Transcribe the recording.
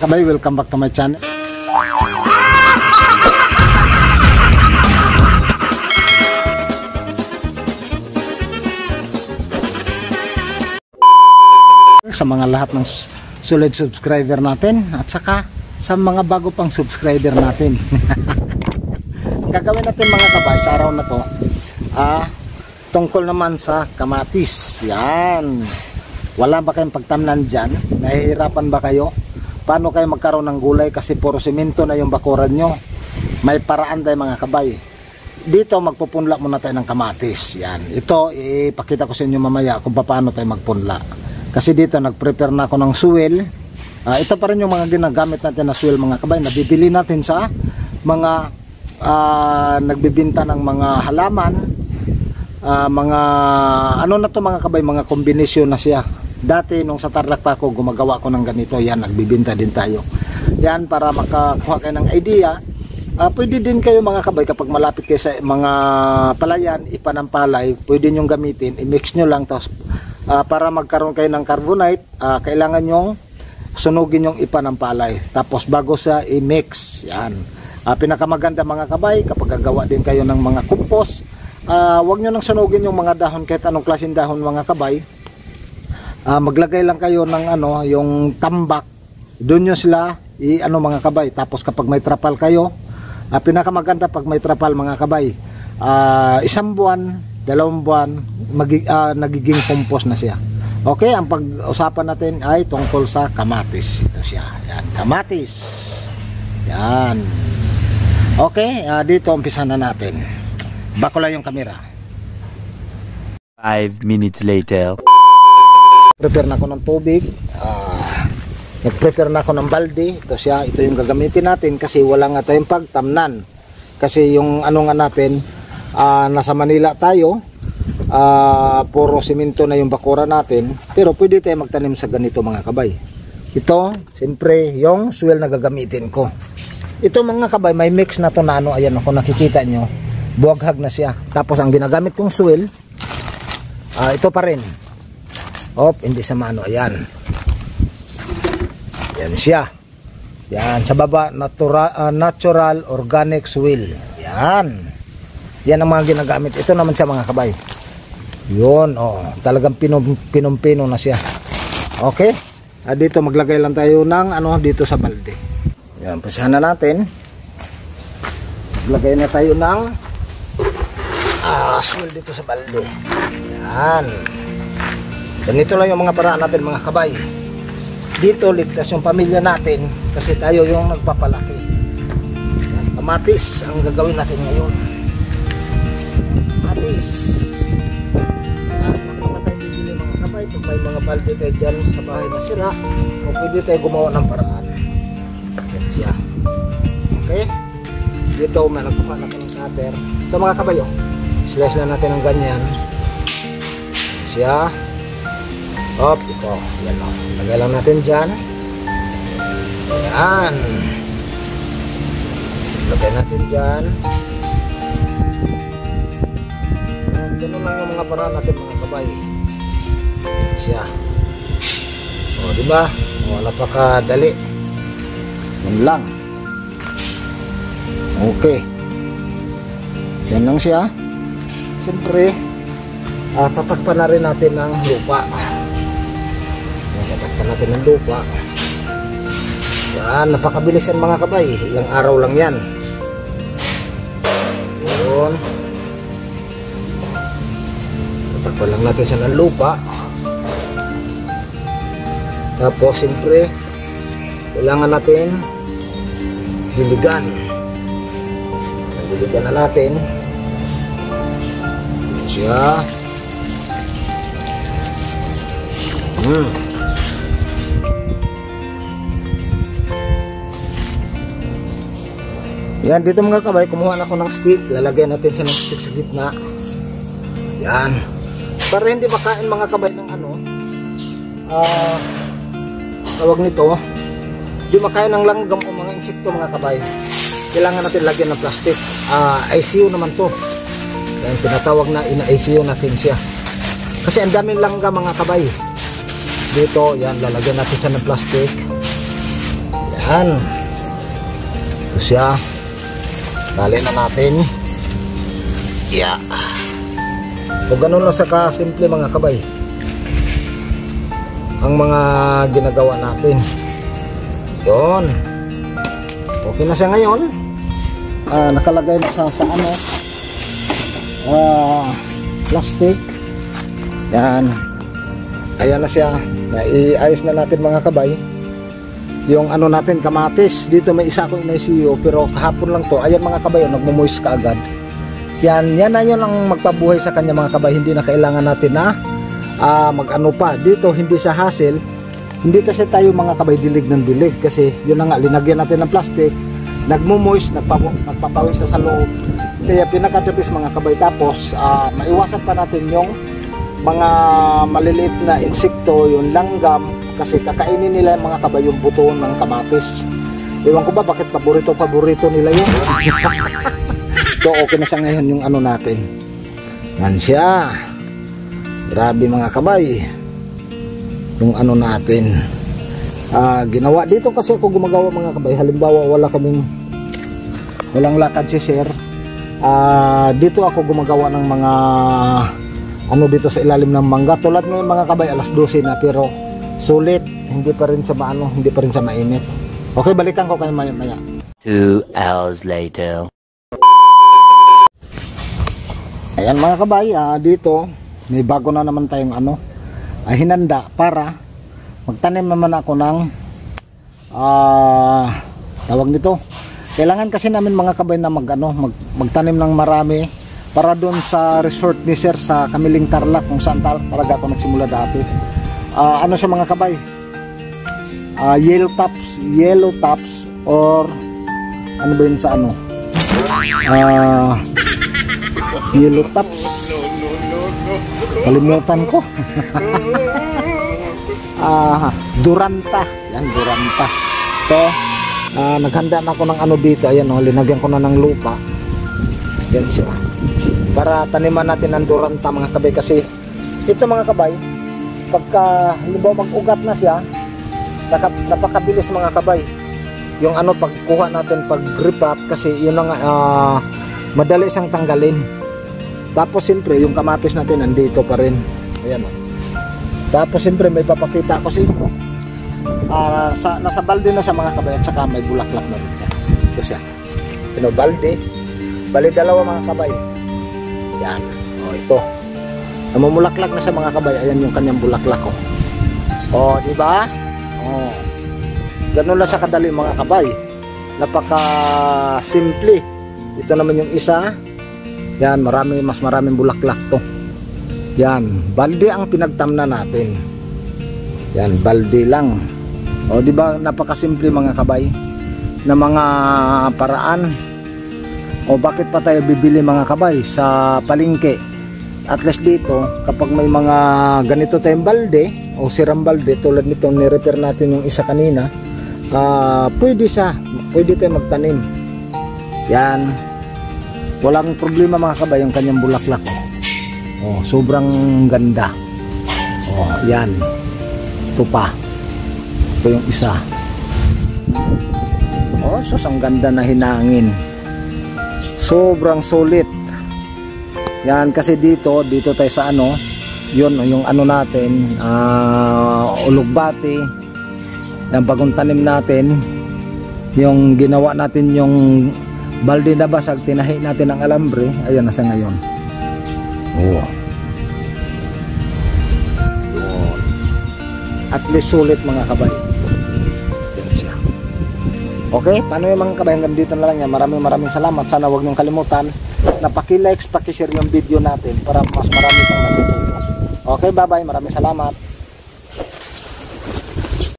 Kabay, welcome back to my channel. Sa mga lahat ng solid subscriber natin at saka sa mga bago pang subscriber natin. Gagawin natin mga kabay sa araw na to tungkol naman sa kamatis. Yan. Wala ba kayong pagtamnan dyan? Nahihirapan ba kayo? Paano kayo magkaroon ng gulay kasi puro simento na yung bakuran nyo? May paraan tayo mga kabay. Dito magpupunla muna tayo ng kamatis. Yan. Ito ipakita ko sa inyo mamaya kung paano tayo magpunla. Kasi dito nag-prepare na ako ng suwel. Ito pa rin yung mga ginagamit natin na suwel mga kabay. Nabibili natin sa mga nagbibinta ng mga halaman. Mga ano na to mga kabay, mga kombinasyon na siya. Dati nung sa Tarlac pa ako gumagawa ko ng ganito. Yan, nagbibinta din tayo. Yan, para makakuha kayo ng idea. Pwede din kayo mga kabay kapag malapit kayo sa mga palayan, ipanampalay, pwede nyo gamitin, i-mix nyo lang tapos para magkaroon kayo ng carbonite, kailangan nyong sunugin yung ipanampalay tapos bago sa i-mix. Yan, pinakamaganda mga kabay kapag gagawa din kayo ng mga compost. Huwag nyo nang sunugin yung mga dahon kahit anong klaseng dahon mga kabay. Maglagay lang kayo ng yung tambak, doon nyo sila mga kabay. Tapos kapag may trapal kayo, pinakamaganda pag may trapal mga kabay, 1 buwan, 2 buwan nagiging compost na siya. Okay, ang pag-usapan natin ay tungkol sa kamatis. Ito siya, yan, kamatis. Yan. Okay, dito umpisa na natin. Bako lang yung camera. 5 minutes later. Prepare na ako ng tubig. Nag-prepare na ako ng balde. Ito siya, ito yung gagamitin natin kasi wala nga tayong pagtamnan. Kasi yung nga natin, nasa Manila tayo, puro simento na yung bakura natin. Pero pwede tayo magtanim sa ganito mga kabay. Ito, siyempre, yung soil na gagamitin ko. Ito mga kabay, may mix na to na ayan ako nakikita nyo. Buwaghag na siya. Tapos ang ginagamit kong soil, ito pa rin. Hindi sa mano, ayan. Yan siya. Yan, sa baba, natural organic soil. Yan. Yan ang mga ginagamit. Ito naman siya mga kabay. Yun, talagang pinumpino na siya. Okay? Dito maglagay lang tayo ng dito sa balde. Yan, pasahan na natin. Maglagay na tayo ng soil dito sa balde. Yan. Ganito lang yung mga paraan natin mga kabay. Dito ligtas yung pamilya natin kasi tayo yung nagpapalaki. Kamatis ang gagawin natin ngayon. Kamatis. Magkamatay bibili mga kabay. Kung may mga balde tayo dyan sa bahay na sira, o pwede tayo gumawa ng paraan. Yan siya. Okay? Dito may nagkuha natin ng cutter. Ito mga kabay, slice na natin ng ganyan. Yan siya. Ito. Yan o. Lagay lang natin dyan. Yan. Lagay natin dyan. Ganun lang yung mga paraan natin mga kabay. Yan siya. Diba? Napakadali. Yan lang. Okay. Yan lang siya. Siyempre, tatakpan na rin natin ng lupa. Tatakpan natin ng lupa. Yan, napakabilis yan mga kabay. Ilang araw lang yan. Yun. Tatakpan lang natin siya ng lupa. Tapos, siyempre, kailangan natin diligan. Diligan na natin. Siya. Yan, dito mga kabay, kumuha na ako ng stick. Lalagyan natin siya ng stick sa gitna. Yan. Para hindi makain mga kabay ng tawag nito, hindi makain ng langgam o mga insekto mga kabay. Kailangan natin lagyan ng plastic. ICU naman to. Yan, pinatawag na ina-ICU natin siya. Kasi ang daming langgam mga kabay. Dito, yan, lalagyan natin siya ng plastic. Yan. Ito siya. Tali na natin. Yeah. So ganun lang sa kasimple mga kabay ang mga ginagawa natin. Yun. Okay na siya ngayon. Nakalagay na sa ano, plastic. Yan. Ayan na siya. Iayos na natin mga kabay yung ano natin, kamatis. Dito may isa akong inaisiyo pero kahapon lang to. Ayan mga kabay, nagmumoist ka agad. Yan na yun ang magpabuhay sa kanya mga kabay. Hindi na kailangan natin na mag-ano pa. Dito hindi sa hassle. Hindi kasi tayo mga kabay dilig ng dilig. Kasi yun na nga, linagyan natin ng plastic. Nagmumoist, nagpapawis sa loob. Kaya pinakadabis mga kabay. Tapos maiwasan pa natin yung mga maliliit na insekto, yung langgam. Kasi kakainin nila yung mga kabay yung buto ng kamatis. Ewan ko ba bakit paborito nila yun. So okay na siya ngayon yung ano natin. Yan siya. Grabe mga kabay. Yung ano natin. Ginawa dito kasi ako gumagawa mga kabay. Halimbawa walang lakad si sir. Dito ako gumagawa ng mga ano dito sa ilalim ng mangga. Tulad ngayon mga kabay, alas 12 na pero sulit. Hindi pa rin sa maano, hindi pa rin sa mainit. Okay, balikan ko kayo maya. 2 hours later. Ayan mga kabay, dito may bago na naman tayong ano, hinanda para magtanim naman ako ng tawag nito. Kailangan kasi namin mga kabay na magtanim ng marami para doon sa resort ni sir sa Kamiling Tarlac kung saan talaga ako nagsimula dati. Ano siya mga kabay? Yellow tops or ano ba yun sa ano? Yellow tops. Kalimutan ko. Duranta. Yan, Duranta. So, naghanda na ako ng ano dito. Ayan o, linagyan ko na ng lupa. Yan siya. Para taniman natin ng Duranta mga kabay. Kasi ito mga kabay, pagka halimbawa mag-ugat na siya, napakabilis mga kabay. Yung ano, pagkuha natin, pag-grip up, kasi yun ang madali siyang tanggalin. Tapos siyempre yung kamatis natin nandito pa rin. Ayan o. Tapos siyempre may papakita ko sa inyo. Nasa balde na sa mga kabay at saka may bulaklak na rin siya. Ito siya. Balde. Bali dalawa mga kabay. Yan. O ito. Namumulaklak na sa mga kabay. Ayan yung kanyang bulaklak o. O diba? O. Ganun lang sa kadali mga kabay. Napaka simple. Ito naman yung isa. Yan, mas maraming bulaklak to. Yan, balde ang pinagtamna natin. Yan, balde lang. O di ba napakasimple mga kabay na mga paraan. O bakit pa tayo bibili mga kabay sa palengke? At least dito, kapag may mga ganito tayong balde o sirang balde tulad nitong ni-repair natin yung isa kanina, pwede tayo magtanim. Yan. Walang problema mga kabay yung kanyang bulaklak. Oh, sobrang ganda. Oh, yan. Ito pa. Ito yung isa. Oh, sus, ang ganda na hinangin. Sobrang sulit. Yan, kasi dito tayo sa ano, yun, yung ano natin, ulugbati. Yung bagong tanim natin, yung ginawa natin yung balde na basag, tinahi natin ang alambre. Ayan na siya ngayon. Oh. At least sulit mga kabay. Yan siya. Okay, paano yung mga kabay? Hanggang dito na lang yan. Maraming salamat. Sana huwag niyong kalimutan na paki-likes, paki-share yung video natin para mas marami pang natutunan. Okay, bye-bye. Maraming salamat.